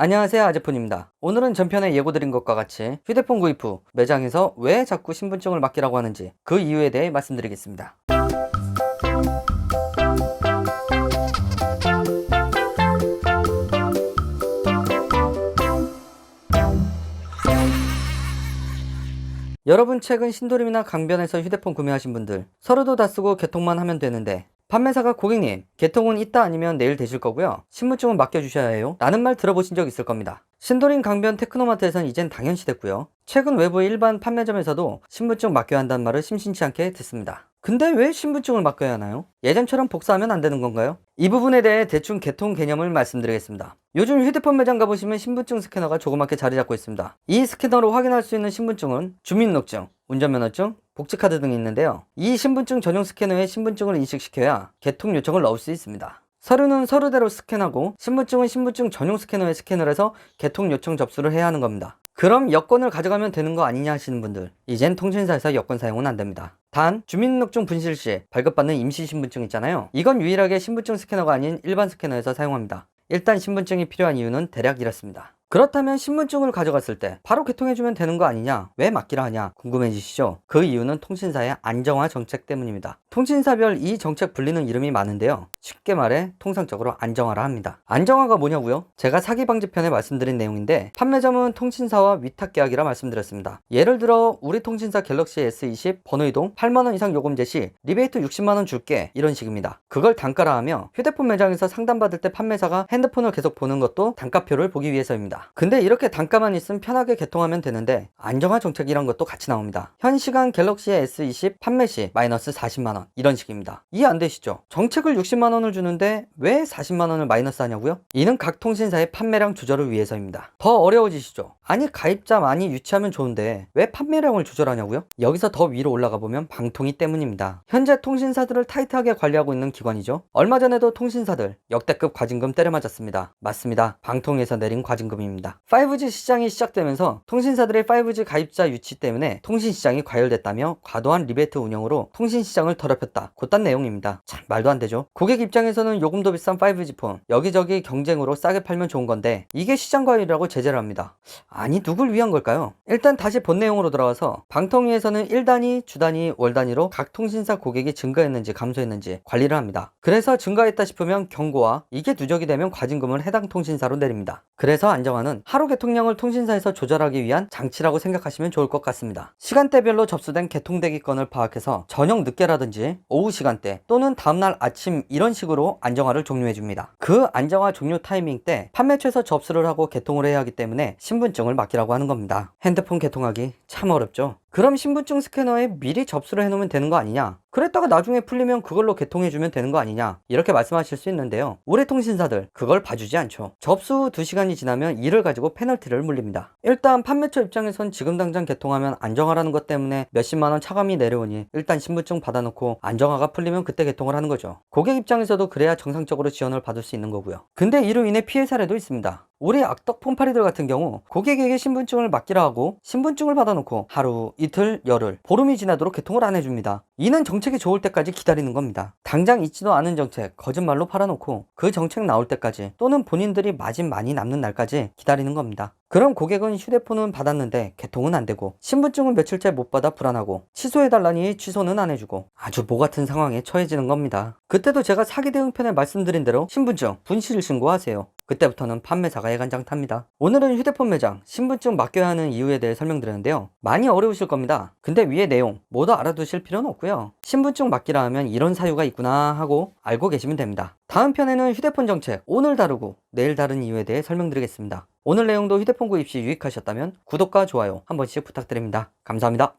안녕하세요, 아재폰입니다. 오늘은 전편에 예고드린 것과 같이 휴대폰 구입 후 매장에서 왜 자꾸 신분증을 맡기라고 하는지 그 이유에 대해 말씀드리겠습니다. 여러분, 최근 신도림이나 강변에서 휴대폰 구매하신 분들 서류도 다 쓰고 개통만 하면 되는데, 판매사가 고객님, 개통은 이따 아니면 내일 되실 거고요, 신분증은 맡겨주셔야 해요 라는 말 들어보신 적 있을 겁니다. 신도림, 강변, 테크노마트에선 이젠 당연시 됐고요, 최근 외부 일반 판매점에서도 신분증 맡겨야 한다는 말을 심심치 않게 듣습니다. 근데 왜 신분증을 맡겨야 하나요? 예전처럼 복사하면 안 되는 건가요? 이 부분에 대해 대충 개통 개념을 말씀드리겠습니다. 요즘 휴대폰 매장 가보시면 신분증 스캐너가 조그맣게 자리 잡고 있습니다. 이 스캐너로 확인할 수 있는 신분증은 주민등록증, 운전면허증, 복지카드 등이 있는데요, 이 신분증 전용 스캐너에 신분증을 인식시켜야 개통 요청을 넣을 수 있습니다. 서류는 서류대로 스캔하고 신분증은 신분증 전용 스캐너에 스캔을 해서 개통 요청 접수를 해야 하는 겁니다. 그럼 여권을 가져가면 되는 거 아니냐 하시는 분들, 이젠 통신사에서 여권 사용은 안 됩니다. 단, 주민등록증 분실 시 발급받는 임시신분증 있잖아요, 이건 유일하게 신분증 스캐너가 아닌 일반 스캐너에서 사용합니다. 일단 신분증이 필요한 이유는 대략 이렇습니다. 그렇다면 신분증을 가져갔을 때 바로 개통해주면 되는 거 아니냐, 왜 맡기라 하냐 궁금해지시죠? 그 이유는 통신사의 안정화 정책 때문입니다. 통신사별 이 정책 불리는 이름이 많은데요, 쉽게 말해 통상적으로 안정화라 합니다. 안정화가 뭐냐고요? 제가 사기 방지편에 말씀드린 내용인데, 판매점은 통신사와 위탁 계약이라 말씀드렸습니다. 예를 들어 우리 통신사 갤럭시 S20 번호 이동 8만원 이상 요금제 시 리베이트 60만원 줄게, 이런 식입니다. 그걸 단가라 하며 휴대폰 매장에서 상담받을 때 판매사가 핸드폰을 계속 보는 것도 단가표를 보기 위해서입니다. 근데 이렇게 단가만 있으면 편하게 개통하면 되는데, 안정화 정책이란 것도 같이 나옵니다. 현 시간 갤럭시 S20 판매 시 마이너스 40만원, 이런 식입니다. 이해 안 되시죠? 정책을 60만원을 주는데 왜 40만원을 마이너스 하냐고요? 이는 각 통신사의 판매량 조절을 위해서입니다. 더 어려워지시죠? 아니, 가입자 많이 유치하면 좋은데 왜 판매량을 조절하냐고요? 여기서 더 위로 올라가 보면 방통위 때문입니다. 현재 통신사들을 타이트하게 관리하고 있는 기관이죠. 얼마 전에도 통신사들 역대급 과징금 때려맞았습니다. 맞습니다. 방통위에서 내린 과징금입니다. 5G 시장이 시작되면서 통신사들의 5G 가입자 유치 때문에 통신시장이 과열됐다며 과도한 리베이트 운영으로 통신시장을 더럽혔다, 곧단 내용입니다. 참 말도 안 되죠. 고객 입장에서는 요금도 비싼 5G 폰 여기저기 경쟁으로 싸게 팔면 좋은 건데, 이게 시장 과열이라고 제재를 합니다. 아니, 누굴 위한 걸까요? 일단 다시 본 내용으로 들어와서, 방통위에서는 1단위, 주단위, 월단위로 각 통신사 고객이 증가했는지 감소했는지 관리를 합니다. 그래서 증가했다 싶으면 경고와, 이게 누적이 되면 과징금을 해당 통신사로 내립니다. 그래서 안정화는 하루 개통량을 통신사에서 조절하기 위한 장치라고 생각하시면 좋을 것 같습니다. 시간대별로 접수된 개통대기 건을 파악해서 저녁 늦게라든지 오후 시간대 또는 다음날 아침, 이런 식으로 안정화를 종료해줍니다. 그 안정화 종료 타이밍 때 판매처에서 접수를 하고 개통을 해야 하기 때문에 신분증을 맡기라고 하는 겁니다. 핸드폰 개통하기 참 어렵죠? 그럼 신분증 스캐너에 미리 접수를 해놓으면 되는 거 아니냐, 그랬다가 나중에 풀리면 그걸로 개통해주면 되는 거 아니냐, 이렇게 말씀하실 수 있는데요, 우리 통신사들 그걸 봐주지 않죠. 접수 후 2시간이 지나면 이를 가지고 페널티를 물립니다. 일단 판매처 입장에선 지금 당장 개통하면 안정화라는 것 때문에 몇십만원 차감이 내려오니 일단 신분증 받아놓고 안정화가 풀리면 그때 개통을 하는 거죠. 고객 입장에서도 그래야 정상적으로 지원을 받을 수 있는 거고요. 근데 이로 인해 피해 사례도 있습니다. 우리 악덕 폰파리들 같은 경우 고객에게 신분증을 맡기라 하고 신분증을 받아놓고 하루, 이틀, 열흘, 보름이 지나도록 개통을 안 해줍니다. 이는 정책이 좋을 때까지 기다리는 겁니다. 당장 있지도 않은 정책 거짓말로 팔아놓고 그 정책 나올 때까지, 또는 본인들이 마진 많이 남는 날까지 기다리는 겁니다. 그럼 고객은 휴대폰은 받았는데 개통은 안 되고, 신분증은 며칠째 못 받아 불안하고, 취소해달라니 취소는 안 해주고, 아주 모 같은 상황에 처해지는 겁니다. 그때도 제가 사기 대응편에 말씀드린 대로 신분증 분실 신고하세요. 그때부터는 판매사가 애간장탑니다. 오늘은 휴대폰 매장 신분증 맡겨야 하는 이유에 대해 설명드렸는데요, 많이 어려우실 겁니다. 근데 위의 내용 모두 알아두실 필요는 없고요, 신분증 맡기라 하면 이런 사유가 있구나 하고 알고 계시면 됩니다. 다음 편에는 휴대폰 정책 오늘 다루고 내일 다른 이유에 대해 설명드리겠습니다. 오늘 내용도 휴대폰 구입 시 유익하셨다면 구독과 좋아요 한 번씩 부탁드립니다. 감사합니다.